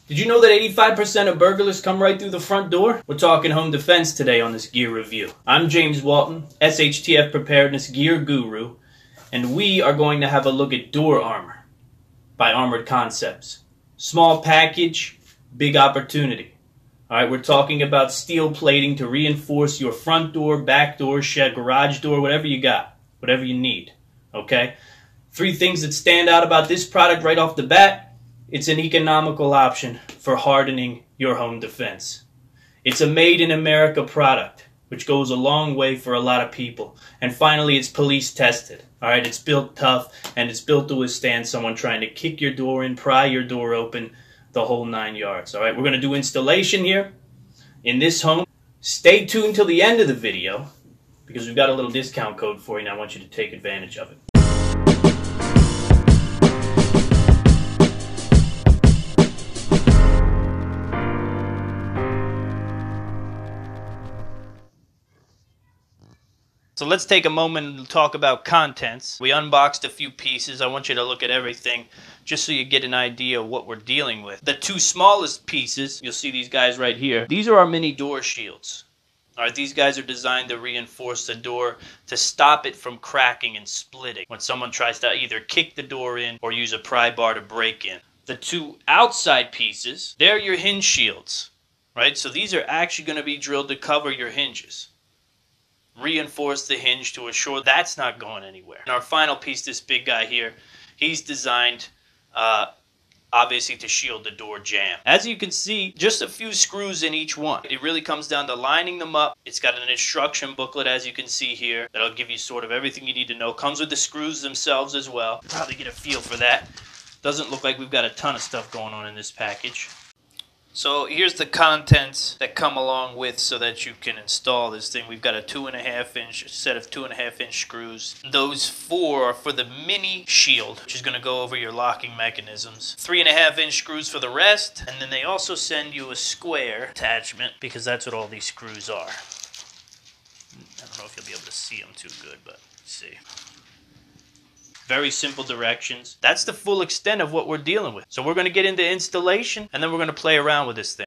Did you know that 85% of burglars come right through the front door? We're talking home defense today on this gear review. I'm James Walton, SHTF Preparedness Gear Guru, and we are going to have a look at door armor by Armored Concepts. Small package, big opportunity. Alright, we're talking about steel plating to reinforce your front door, back door, shed, garage door, whatever you got, whatever you need. Okay? 3 things that stand out about this product right off the bat. It's an economical option for hardening your home defense. It's a made-in-America product, which goes a long way for a lot of people. And finally, it's police tested. Alright, it's built tough, and it's built to withstand someone trying to kick your door in, pry your door open, the whole 9 yards. Alright, we're going to do installation here in this home. Stay tuned till the end of the video, because we've got a little discount code for you, and I want you to take advantage of it. So let's take a moment and talk about contents. We unboxed a few pieces. I want you to look at everything just so you get an idea of what we're dealing with. The 2 smallest pieces, you'll see these guys right here. These are our mini door shields. All right, these guys are designed to reinforce the door to stop it from cracking and splitting when someone tries to either kick the door in or use a pry bar to break in. The 2 outside pieces, they're your hinge shields, right? So these are actually going to be drilled to cover your hinges. Reinforce the hinge to assure that's not going anywhere. And our final piece, this big guy here, he's designed obviously to shield the door jamb. As you can see, just a few screws in each one. It really comes down to lining them up. It's got an instruction booklet, as you can see here, that'll give you sort of everything you need to know. Comes with the screws themselves as well. Probably get a feel for that. Doesn't look like we've got a ton of stuff going on in this package. So here's the contents that come along with so that you can install this thing. We've got a 2.5-inch set of 2.5-inch screws. Those 4 are for the mini shield, which is going to go over your locking mechanisms. 3.5-inch screws for the rest, and then they also send you a square attachment because that's what all these screws are. I don't know if you'll be able to see them too good, but let's see. Very simple directions. That's the full extent of what we're dealing with. So we're going to get into installation, and then we're going to play around with this thing.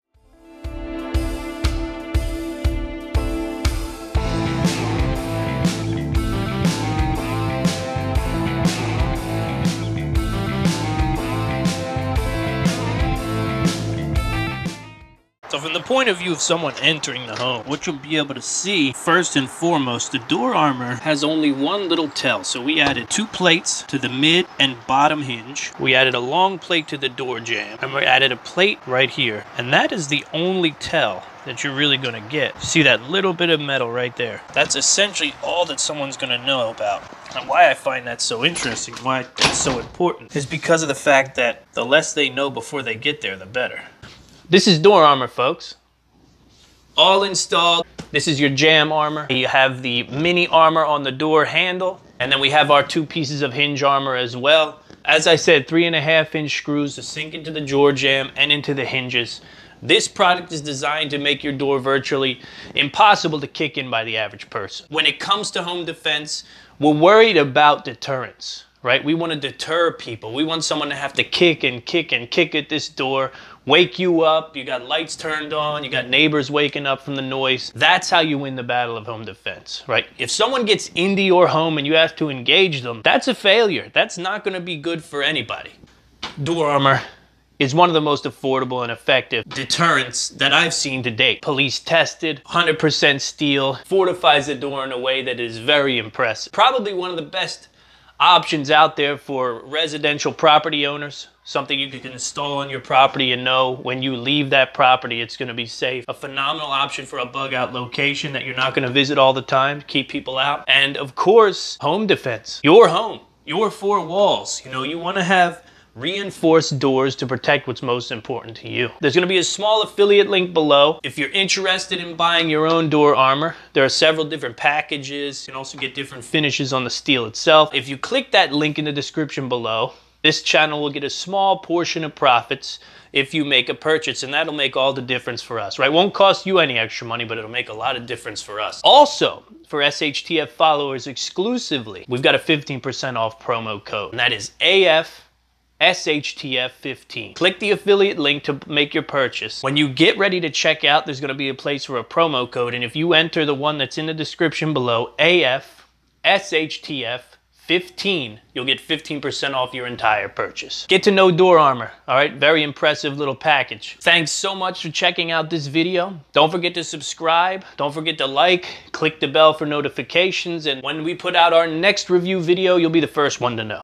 So from the point of view of someone entering the home, what you'll be able to see, first and foremost, the door armor has only one little tell. So we added 2 plates to the mid and bottom hinge. We added a long plate to the door jamb, and we added a plate right here. And that is the only tell that you're really going to get. See that little bit of metal right there? That's essentially all that someone's going to know about. And why I find that so interesting, why it's so important, is because of the fact that the less they know before they get there, the better. This is door armor, folks. All installed. This is your jamb armor. You have the mini armor on the door handle, and then we have our 2 pieces of hinge armor as well. As I said, 3.5-inch screws to sink into the door jamb and into the hinges. This product is designed to make your door virtually impossible to kick in by the average person. When it comes to home defense, we're worried about deterrence, right? We want to deter people. We want someone to have to kick and kick and kick at this door, wake you up, you got lights turned on, you got neighbors waking up from the noise. That's how you win the battle of home defense, right? If someone gets into your home and you have to engage them, that's a failure. That's not going to be good for anybody. Door armor is one of the most affordable and effective deterrents that I've seen to date. Police tested, 100% steel, fortifies the door in a way that is very impressive. Probably one of the best options out there for residential property owners. Something you can install on your property and know when you leave that property it's going to be safe. A phenomenal option for a bug out location that you're not going to visit all the time to keep people out. And of course, home defense. Your home, your 4 walls. You know, you want to have reinforced doors to protect what's most important to you. There's going to be a small affiliate link below. If you're interested in buying your own door armor, there are several different packages. You can also get different finishes on the steel itself. If you click that link in the description below, this channel will get a small portion of profits if you make a purchase, and that'll make all the difference for us, right? Won't cost you any extra money, but it'll make a lot of difference for us. Also, for SHTF followers exclusively, we've got a 15% off promo code, and that is AF SHTF15. Click the affiliate link to make your purchase. When you get ready to check out, there's going to be a place for a promo code, and if you enter the one that's in the description below, AFSHTF15, you'll get 15% off your entire purchase. Get to know door armor, all right? Very impressive little package. Thanks so much for checking out this video. Don't forget to subscribe. Don't forget to like, click the bell for notifications, and when we put out our next review video, you'll be the first one to know.